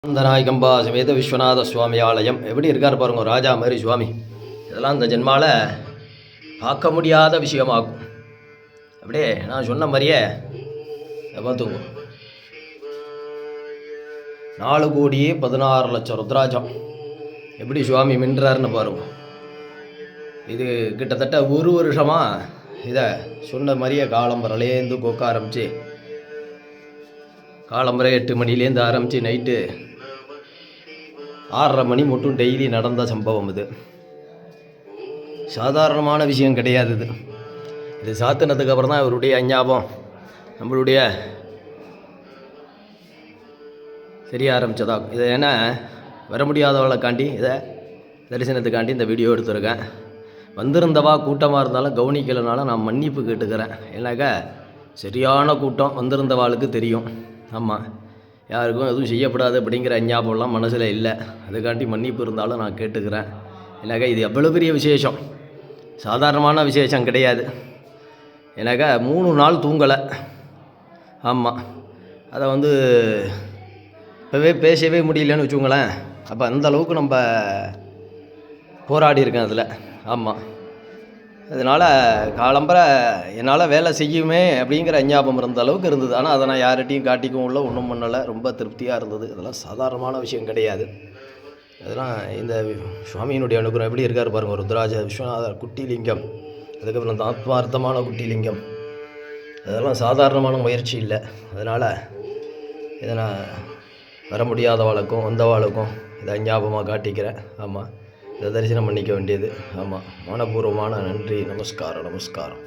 நாயகம்பா சமேத விஸ்வநாத சுவாமி ஆலயம் எப்படி இருக்கார் பாருங்க, ராஜா மாதிரி சுவாமி. இதெல்லாம் இந்த ஜென்மாவில் பார்க்க முடியாத விஷயமாகும். அப்படியே நான் சொன்ன மாதிரியே பார்த்துங்க, 4,16,00,000 ருத்ராஜம் எப்படி சுவாமி மின்றாருன்னு பாருங்க. இது கிட்டத்தட்ட ஒரு வருஷமாக இதை சொன்ன மாதிரியே காலம்பரலேருந்து கொக்க ஆரம்பித்து, காலம்பரை 8 மணிலேருந்து ஆரம்பித்து நைட்டு 6:30 மணி மட்டும் டெய்லி நடந்த சம்பவம். இது சாதாரணமான விஷயம் கிடையாது. இது சாத்தினதுக்கு அப்புறம் தான் இவருடைய அஞ்ஞாபம் நம்மளுடைய தெரிய ஆரம்பித்ததாகும். இதை ஏன்னா வர முடியாதவளைக்காண்டி இதை தரிசனத்துக்காண்டி இந்த வீடியோ எடுத்துருக்கேன். வந்திருந்தவா கூட்டமாக இருந்தாலும் கவனிக்கலைனால நான் மன்னிப்பு கேட்டுக்கிறேன். ஏன்னாக்கா சரியான கூட்டம் வந்திருந்தவாளுக்கு தெரியும். ஆமாம், யாருக்கும் எதுவும் செய்யப்படாது அப்படிங்கிற ஞாபகம்லாம் மனசில் இல்லை. அதுக்காண்டி மன்னிப்பு இருந்தாலும் நான் கேட்டுக்கிறேன். ஏன்னாக்கா இது எவ்வளோ பெரிய விசேஷம், சாதாரணமான விசேஷம் கிடையாது. ஏன்னாக்கா 3 நாள் தூங்கலை. ஆமாம், அதை இப்போவே பேசவே முடியலன்னு வச்சுக்கோங்களேன். அப்போ அந்தளவுக்கு நம்ம போராடி இருக்கேன் அதில். ஆமாம், அதனால் காலம்பரை என்னால் வேலை செய்யுமே அப்படிங்கிற ஞாபகம் இருந்த அளவுக்கு இருந்தது. ஆனால் அதை நான் யார்கிட்டையும் காட்டிக்கவும் இல்லை, ஒன்றும் பண்ணலை. ரொம்ப திருப்தியாக இருந்தது. இதெல்லாம் சாதாரணமான விஷயம் கிடையாது. அதெல்லாம் இந்த சுவாமியினுடைய அனுகிரகம் எப்படி இருக்கார் பாருங்கள். ருத்ராஜ விஸ்வநாதர் குட்டிலிங்கம், அதுக்கப்புறம் இந்த ஆத்மார்த்தமான குட்டிலிங்கம், அதெல்லாம் சாதாரணமான முயற்சி இல்லை. அதனால் இதை நான் வர முடியாதவாளுக்கும் வந்தவாளுக்கும் இதை ஞாபகமாக காட்டிக்கிறேன். ஆமாம், இதை தரிசனம் பண்ணிக்க வேண்டியது. ஆமாம், மனப்பூர்வமான நன்றி. நமஸ்காரம்.